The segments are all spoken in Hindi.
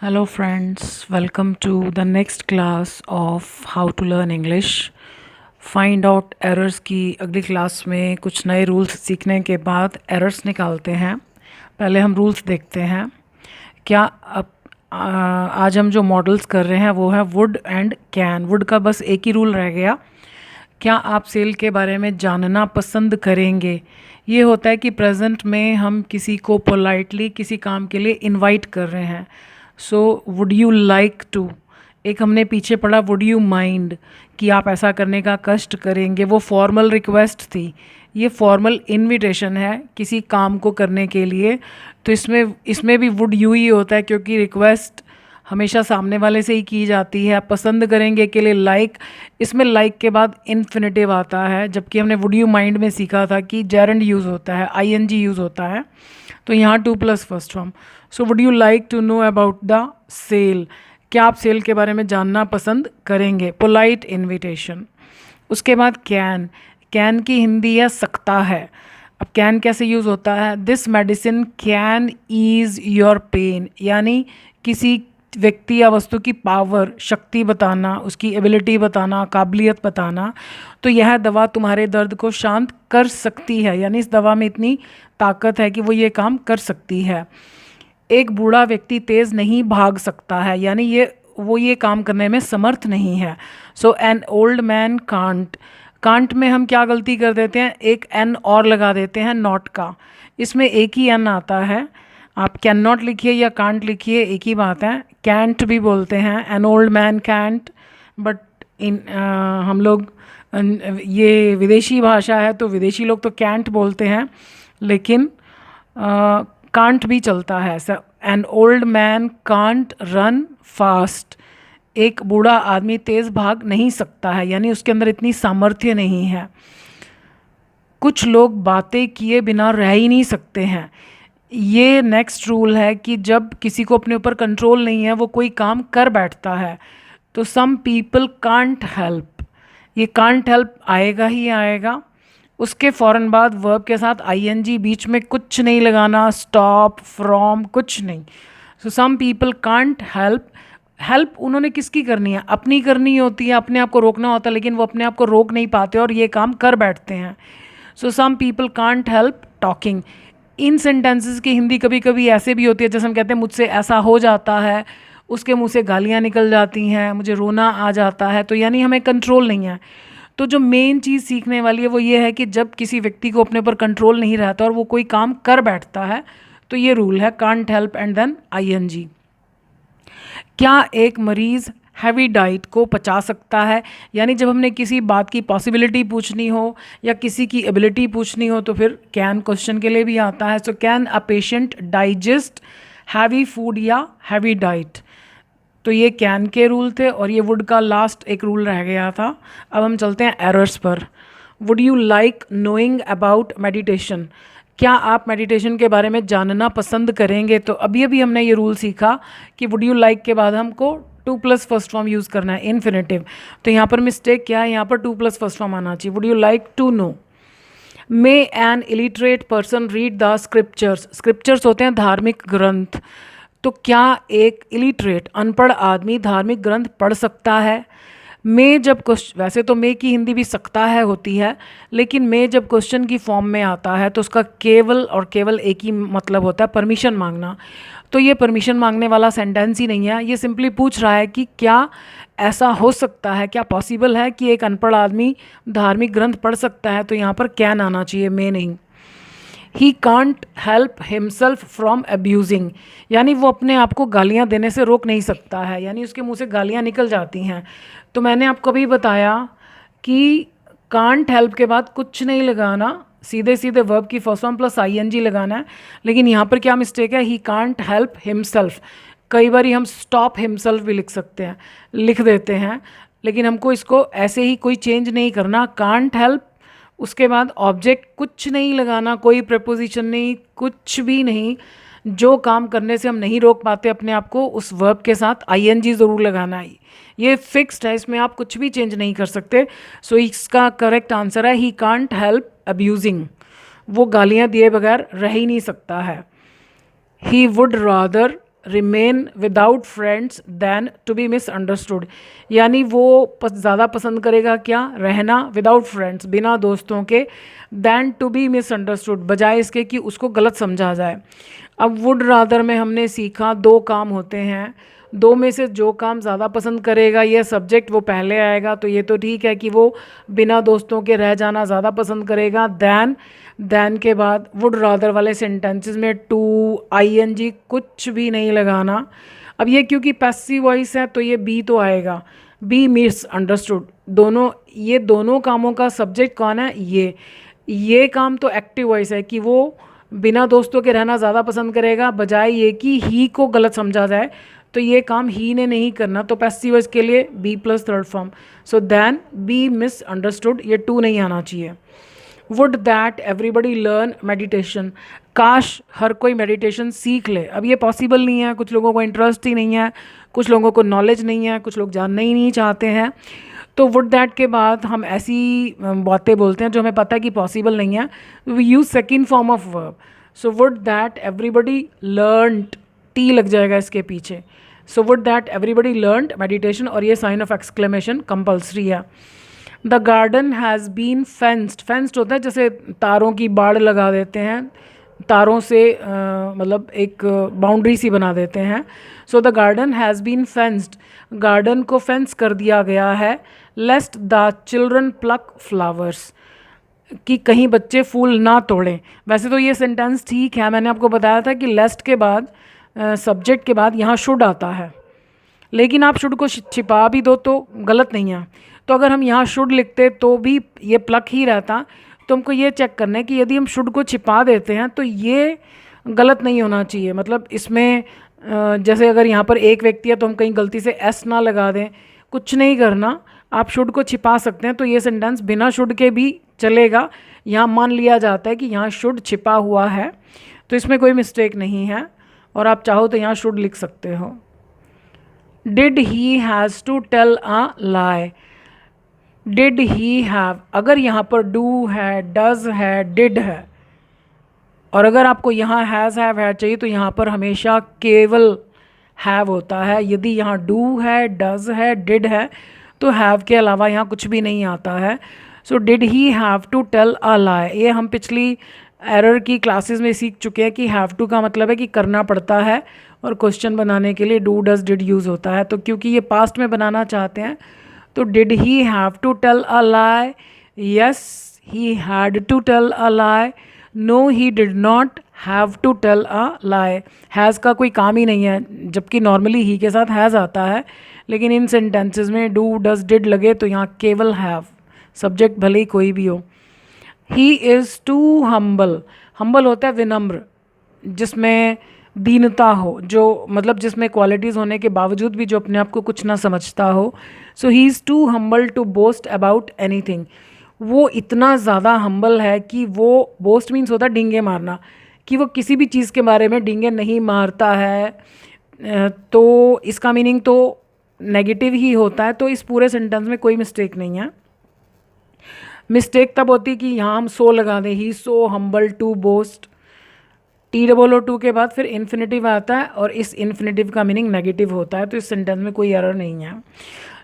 Hello, friends. Welcome to the next class of How to Learn English. Find out errors की अगली क्लास में कुछ नए रूल्स सीखने के बाद एरर्स निकालते हैं। पहले हम रूल्स देखते हैं। क्या अब आज हम जो मॉडल्स कर रहे हैं वो है वुड एंड कैन। वुड का बस एक ही रूल रह गया। क्या आप सेल के बारे में जानना पसंद करेंगे? ये होता है कि प्रेजेंट में हम किसी को पोलाइटली किसी काम के लिए इनवाइट कर रहे हैं। So would you like to, एक हमने पीछे पढ़ा वुड यू माइंड कि आप ऐसा करने का कष्ट करेंगे, वो फॉर्मल रिक्वेस्ट थी। ये फॉर्मल इनविटेशन है किसी काम को करने के लिए। तो इसमें भी वुड यू ही होता है क्योंकि रिक्वेस्ट हमेशा सामने वाले से ही की जाती है। पसंद करेंगे के लिए लाइक, इसमें लाइक के बाद इन्फिनेटिव आता है, जबकि हमने वुड यू माइंड में सीखा था कि जेरेंड यूज़ होता है, आईएनजी यूज़ होता है। तो यहाँ two plus first form. So would you like to know about the sale, क्या आप सेल के बारे में जानना पसंद करेंगे, पोलाइट इनविटेशन। उसके बाद कैन, कैन की हिंदी है सकता है। अब कैन कैसे यूज़ होता है? This medicine can ease your pain, यानी किसी व्यक्ति या वस्तु की पावर, शक्ति बताना, उसकी एबिलिटी बताना, काबिलियत बताना। तो यह दवा तुम्हारे दर्द को शांत कर सकती है, यानी इस दवा में इतनी ताकत है कि वो ये काम कर सकती है। एक बूढ़ा व्यक्ति तेज़ नहीं भाग सकता है, यानी वो ये काम करने में समर्थ नहीं है। So an old man can't, can't में हम क्या गलती कर देते हैं, एक एन और लगा देते हैं नॉट का। इसमें एक ही एन आता है। आप कैन नॉट लिखिए या कांट लिखिए, एक ही बात है। कैंट भी बोलते हैं, an old man can't, but हम लोग ये विदेशी भाषा है तो विदेशी लोग तो कैंट बोलते हैं, लेकिन कांट भी चलता है। N old man can't run fast, एक बूढ़ा आदमी तेज़ भाग नहीं सकता है, यानी उसके अंदर इतनी सामर्थ्य नहीं है। कुछ लोग बातें किए बिना रह ही नहीं सकते हैं। ये नेक्स्ट रूल है कि जब किसी को अपने ऊपर कंट्रोल नहीं है वो कोई काम कर बैठता है। तो सम पीपल कांट हेल्प, ये कांट हेल्प आएगा ही आएगा। उसके फ़ौरन बाद वर्ब के साथ आईएनजी, बीच में कुछ नहीं लगाना, स्टॉप, फ्रॉम, कुछ नहीं। So some people can't help, help उन्होंने किसकी करनी है? अपनी करनी होती है, अपने आप को रोकना होता है, लेकिन वो अपने आप को रोक नहीं पाते और ये काम कर बैठते हैं। So some people can't help talking. इन सेंटेंसेस की हिंदी कभी कभी ऐसे भी होती है, जैसे हम कहते हैं मुझसे ऐसा हो जाता है, उसके मुंह से गालियाँ निकल जाती हैं, मुझे रोना आ जाता है, तो यानी हमें कंट्रोल नहीं है। तो जो मेन चीज़ सीखने वाली है वो ये है कि जब किसी व्यक्ति को अपने ऊपर कंट्रोल नहीं रहता और वो कोई काम कर बैठता है, तो ये रूल है can't help and then ING. क्या एक मरीज़ हैवी डाइट को पचा सकता है? यानी जब हमने किसी बात की पॉसिबिलिटी पूछनी हो या किसी की एबिलिटी पूछनी हो तो फिर कैन क्वेश्चन के लिए भी आता है। So can a patient digest heavy food या हैवी डाइट? तो ये कैन के रूल थे और ये वुड का लास्ट एक रूल रह गया था। अब हम चलते हैं एरर्स पर। Would you like knowing about meditation, क्या आप मेडिटेशन के बारे में जानना पसंद करेंगे? तो अभी अभी हमने ये रूल सीखा कि वुड यू लाइक के बाद हमको to plus first form use करना है, इन्फिनेटिव। तो यहाँ पर मिस्टेक क्या है, यहाँ पर टू प्लस फर्स्ट फॉर्म आना चाहिए। Would you like to know. May an illiterate person read the scriptures, scriptures होते हैं धार्मिक ग्रंथ। तो क्या एक इलिटरेट अनपढ़ आदमी धार्मिक ग्रंथ पढ़ सकता है? मैं जब क्वेश्चन, वैसे तो मैं की हिंदी भी सकता है होती है, लेकिन मैं जब क्वेश्चन की फॉर्म में आता है तो उसका केवल और केवल एक ही मतलब होता है, परमिशन मांगना। तो ये परमिशन मांगने वाला सेंटेंस ही नहीं है, ये सिंपली पूछ रहा है कि क्या ऐसा हो सकता है, क्या पॉसिबल है कि एक अनपढ़ आदमी धार्मिक ग्रंथ पढ़ सकता है? तो यहाँ पर कैन आना चाहिए, मैं नहीं। He can't help himself from abusing, यानी वो अपने आप को गालियाँ देने से रोक नहीं सकता है, यानी उसके मुंह से गालियाँ निकल जाती हैं। तो मैंने आपको अभी बताया कि कांट हेल्प के बाद कुछ नहीं लगाना, सीधे सीधे वर्ब की फर्स्ट फॉर्म प्लस आईएनजी लगाना है। लेकिन यहाँ पर क्या मिस्टेक है, ही कांट हेल्प हिमसेल्फ। कई बार हम स्टॉप हिमसेल्फ भी लिख सकते हैं, लिख देते हैं, लेकिन हमको इसको ऐसे ही कोई चेंज नहीं करना। कांट हेल्प, उसके बाद ऑब्जेक्ट कुछ नहीं लगाना, कोई प्रपोजिशन नहीं, कुछ भी नहीं। जो काम करने से हम नहीं रोक पाते अपने आप को, उस वर्ब के साथ आईएनजी ज़रूर लगाना है। ये फिक्स्ड है, इसमें आप कुछ भी चेंज नहीं कर सकते। सो इसका करेक्ट आंसर है ही कांट हेल्प अब्यूजिंग, वो गालियाँ दिए बगैर रह ही नहीं सकता है। He would rather remain without friends than to be misunderstood, यानी वो ज़्यादा पसंद करेगा क्या, रहना विदाउट फ्रेंड्स, बिना दोस्तों के, देन टू बी मिसअंडरस्टूड, बजाय इसके कि उसको गलत समझा जाए। अब वुड रादर में हमने सीखा दो काम होते हैं, दो में से जो काम ज़्यादा पसंद करेगा ये सब्जेक्ट वो पहले आएगा, तो ये तो ठीक है कि वो बिना दोस्तों के रह जाना ज़्यादा पसंद करेगा। देन के बाद वुड रादर वाले सेंटेंसेस में टू आईएनजी कुछ भी नहीं लगाना। अब ये क्योंकि पैसिव वॉइस है तो ये बी तो आएगा, बी मिसअंडरस्टूड। ये दोनों कामों का सब्जेक्ट कौन है, ये काम तो एक्टिव वॉइस है कि वो बिना दोस्तों के रहना ज़्यादा पसंद करेगा, बजाय ये कि ही को गलत समझा जाए, तो ये काम ही ने नहीं करना, तो पैसिव वॉइस के लिए be plus third form. So than be misunderstood, ये टू नहीं आना चाहिए। Would that everybody learn meditation, काश हर कोई मेडिटेशन सीख ले। अब ये पॉसिबल नहीं है, कुछ लोगों को इंटरेस्ट ही नहीं है, कुछ लोगों को नॉलेज नहीं है, कुछ लोग जानना ही नहीं चाहते हैं। तो वुड दैट के बाद हम ऐसी बातें बोलते हैं जो हमें पता है कि पॉसिबल नहीं है, we use second form of verb. So would that everybody learned, T लग जाएगा इसके पीछे। So would that everybody learned meditation, और ये साइन ऑफ एक्सक्लेमेशन कंपल्सरी है। The garden has been fenced, fenced होता है जैसे तारों की बाड़ लगा देते हैं, तारों से मतलब एक बाउंड्री सी बना देते हैं। So the garden has been fenced, garden को फेंस कर दिया गया है। Lest the children pluck flowers, कि कहीं बच्चे फूल ना तोड़ें। वैसे तो ये सेंटेंस ठीक है, मैंने आपको बताया था कि लेस्ट के बाद सब्जेक्ट के बाद यहाँ शुड आता है, लेकिन आप शुड को छिपा भी दो तो गलत नहीं है। तो अगर हम यहाँ शुड लिखते तो भी ये प्लक ही रहता। तो हमको ये चेक करना है कि यदि हम शुड को छिपा देते हैं तो ये गलत नहीं होना चाहिए। मतलब इसमें जैसे अगर यहाँ पर एक व्यक्ति है तो हम कहीं गलती से एस ना लगा दें, कुछ नहीं करना, आप शुड को छिपा सकते हैं। तो ये सेंटेंस बिना शुड के भी चलेगा, यहाँ मान लिया जाता है कि यहाँ शुड छिपा हुआ है, तो इसमें कोई मिस्टेक नहीं है, और आप चाहो तो यहाँ शुड लिख सकते हो। Did he has to tell a lie, did he have, अगर यहाँ पर डू है, डज है, डिड है, और अगर आपको यहाँ हैज़ हैव है चाहिए तो यहाँ पर हमेशा केवल हैव होता है। यदि यहाँ डू है, डज है, डिड है, तो हैव के अलावा यहाँ कुछ भी नहीं आता है। So did he have to tell a lie, ये हम पिछली एरर की क्लासेस में सीख चुके हैं कि हैव टू का मतलब है कि करना पड़ता है, और क्वेश्चन बनाने के लिए डू डज डिड यूज़ होता है। तो क्योंकि ये पास्ट में बनाना चाहते हैं तो did he have to tell a lie, yes he had to tell a lie, no he did not have to tell a lie. Has का कोई काम ही नहीं है, जबकि नॉर्मली ही के साथ हैज़ आता है, लेकिन इन सेंटेंसेस में डू डज डिड लगे तो यहाँ केवल हैव, सब्जेक्ट भले ही कोई भी हो। He is too humble, humble होता है विनम्र, जिसमें दीनता हो, जो मतलब जिसमें क्वालिटीज़ होने के बावजूद भी जो अपने आप को कुछ ना समझता हो। So he is too humble to boast about anything, वो इतना ज़्यादा हम्बल है कि वो, बोस्ट मीन्स होता है डींगे मारना, कि वो किसी भी चीज़ के बारे में डींगे नहीं मारता है। तो इसका मीनिंग तो नेगेटिव ही होता है, तो इस पूरे सेंटेंस में कोई मिस्टेक नहीं है। मिस्टेक तब होती है कि यहाँ हम सो लगा दें, he so humble to boast, TOO के बाद फिर इन्फिनेटिव आता है, और इस इन्फिनेटिव का मीनिंग नेगेटिव होता है, तो इस सेंटेंस में कोई एरर नहीं है।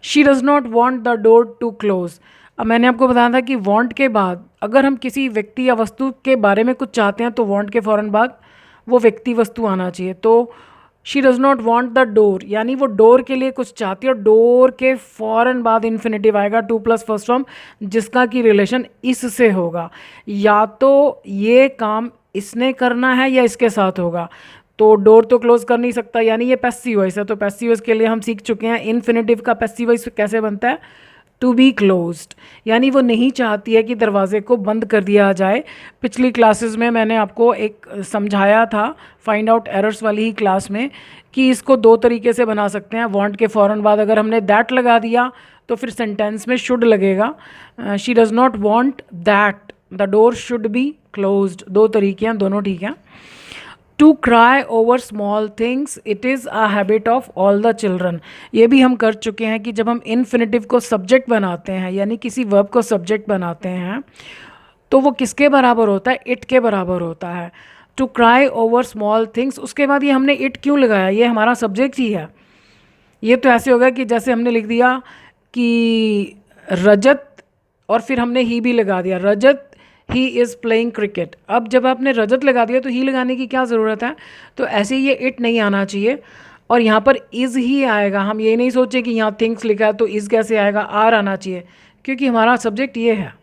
She does not want the door to close, अब मैंने आपको बताया था कि वॉन्ट के बाद अगर हम किसी व्यक्ति या वस्तु के बारे में कुछ चाहते हैं तो वॉन्ट के फ़ौरन बाद वो व्यक्ति वस्तु आना चाहिए। तो she does not want the door, यानी वो डोर के लिए कुछ चाहती है, और डोर के फ़ौरन बाद इन्फिनेटिव आएगा, टू प्लस फर्स्ट फॉर्म, जिसका कि रिलेशन इससे होगा, या तो ये काम इसने करना है या इसके साथ होगा। तो डोर तो क्लोज कर नहीं सकता, यानी ये पैसिव वॉइस है। तो पैसिव वॉइस के लिए हम सीख चुके हैं इन्फिनेटिव का पैसिव वॉइस कैसे बनता है, टू बी क्लोज्ड, यानी वो नहीं चाहती है कि दरवाजे को बंद कर दिया जाए। पिछली क्लासेस में मैंने आपको एक समझाया था फाइंड आउट एरर्स वाली ही क्लास में, कि इसको दो तरीके से बना सकते हैं। वांट के फ़ौरन बाद अगर हमने दैट लगा दिया तो फिर सेंटेंस में शुड लगेगा। She does not want that the door should be closed, दो तरीके हैं, दोनों ठीक हैं। To cry over small things it is a habit of all the children, ये भी हम कर चुके हैं कि जब हम इन्फिनेटिव को सब्जेक्ट बनाते हैं, यानी किसी वर्ब को सब्जेक्ट बनाते हैं, तो वो किसके बराबर होता है, इट के बराबर होता है। To cry over small things. उसके बाद ये हमने इट क्यों लगाया, ये हमारा सब्जेक्ट ही है। ये तो ऐसे होगा कि जैसे हमने लिख दिया कि रजत और फिर हमने ही भी लगा दिया, रजत ही इज़ प्लेइंग क्रिकेट। अब जब आपने रजत लगा दिया तो ही लगाने की क्या ज़रूरत है, तो ऐसे ये इट नहीं आना चाहिए और यहाँ पर इज़ ही आएगा। हम ये नहीं सोचें कि यहाँ थिंग्स लिखा है तो इज़ कैसे आएगा, आर आना चाहिए, क्योंकि हमारा सब्जेक्ट ये है।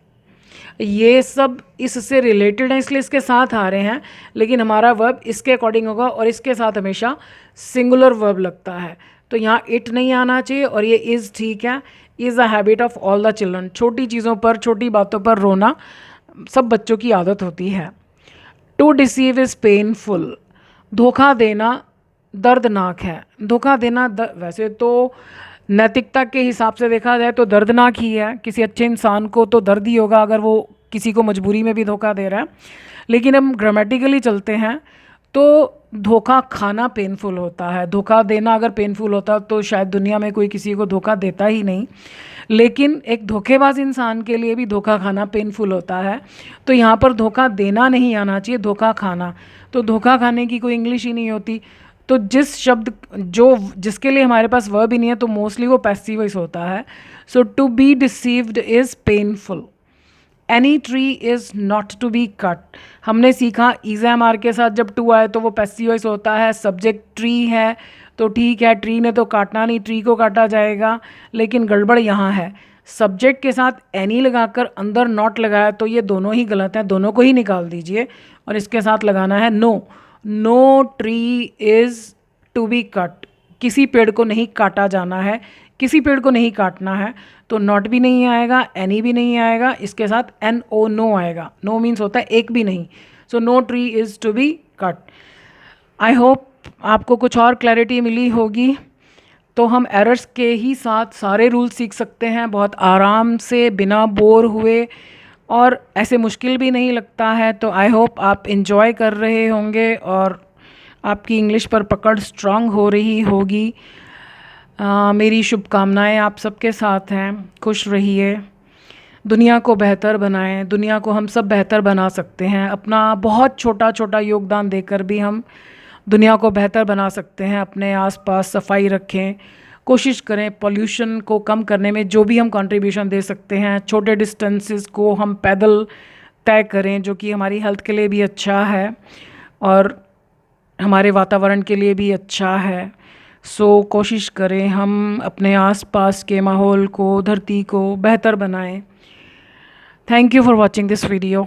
ये सब इससे रिलेटेड है इसलिए इसके साथ आ रहे हैं, लेकिन हमारा वर्ब इसके अकॉर्डिंग होगा और इसके साथ हमेशा सिंगुलर वर्ब लगता है। तो यहाँ इट नहीं आना चाहिए और ये इज़ ठीक है। Is a habit of all the children. छोटी चीज़ों पर, छोटी बातों पर रोना सब बच्चों की आदत होती है। To deceive is painful. धोखा देना दर्दनाक है। धोखा देना वैसे तो नैतिकता के हिसाब से देखा जाए तो दर्दनाक ही है। किसी अच्छे इंसान को तो दर्द ही होगा अगर वो किसी को मजबूरी में भी धोखा दे रहा है, लेकिन हम ग्रामेटिकली चलते हैं तो धोखा खाना पेनफुल होता है। धोखा देना अगर पेनफुल होता तो शायद दुनिया में कोई किसी को धोखा देता ही नहीं, लेकिन एक धोखेबाज इंसान के लिए भी धोखा खाना पेनफुल होता है। तो यहाँ पर धोखा देना नहीं आना चाहिए, धोखा खाना। तो धोखा खाने की कोई इंग्लिश ही नहीं होती। तो जिस शब्द जिसके लिए हमारे पास वर्ब ही नहीं है तो मोस्टली वो पैसिव वॉइस होता है। So to be deceived is painful. Any tree is not to be cut. हमने सीखा इज एम आर के साथ जब टू आए तो वो पैसिव वॉइस होता है। सब्जेक्ट ट्री है तो ठीक है, ट्री ने तो काटना नहीं, ट्री को काटा जाएगा। लेकिन गड़बड़ यहाँ है, सब्जेक्ट के साथ एनी लगाकर अंदर नॉट लगाया तो ये दोनों ही गलत हैं, दोनों को ही निकाल दीजिए और इसके साथ लगाना है no. No tree is to be cut. किसी पेड़ को नहीं काटा जाना है, किसी पेड़ को नहीं काटना है। तो नॉट भी नहीं आएगा, एनी भी नहीं आएगा, इसके साथ एन ओ नो आएगा। नो मीन्स होता है एक भी नहीं। So no tree is to be cut. I hope आपको कुछ और क्लैरिटी मिली होगी। तो हम एरर्स के ही साथ सारे रूल सीख सकते हैं बहुत आराम से, बिना बोर हुए, और ऐसे मुश्किल भी नहीं लगता है। तो आई होप आप इन्जॉय कर रहे होंगे और आपकी इंग्लिश पर पकड़ स्ट्रांग हो रही होगी। मेरी शुभकामनाएं आप सबके साथ हैं। खुश रहिए, दुनिया को बेहतर बनाएं। दुनिया को हम सब बेहतर बना सकते हैं। अपना बहुत छोटा छोटा योगदान देकर भी हम दुनिया को बेहतर बना सकते हैं। अपने आसपास सफाई रखें, कोशिश करें पॉल्यूशन को कम करने में जो भी हम कंट्रीब्यूशन दे सकते हैं। छोटे डिस्टेंसेस को हम पैदल तय करें, जो कि हमारी हेल्थ के लिए भी अच्छा है और हमारे वातावरण के लिए भी अच्छा है। सो कोशिश करें हम अपने आसपास के माहौल को, धरती को बेहतर बनाएं। Thank you for watching this video.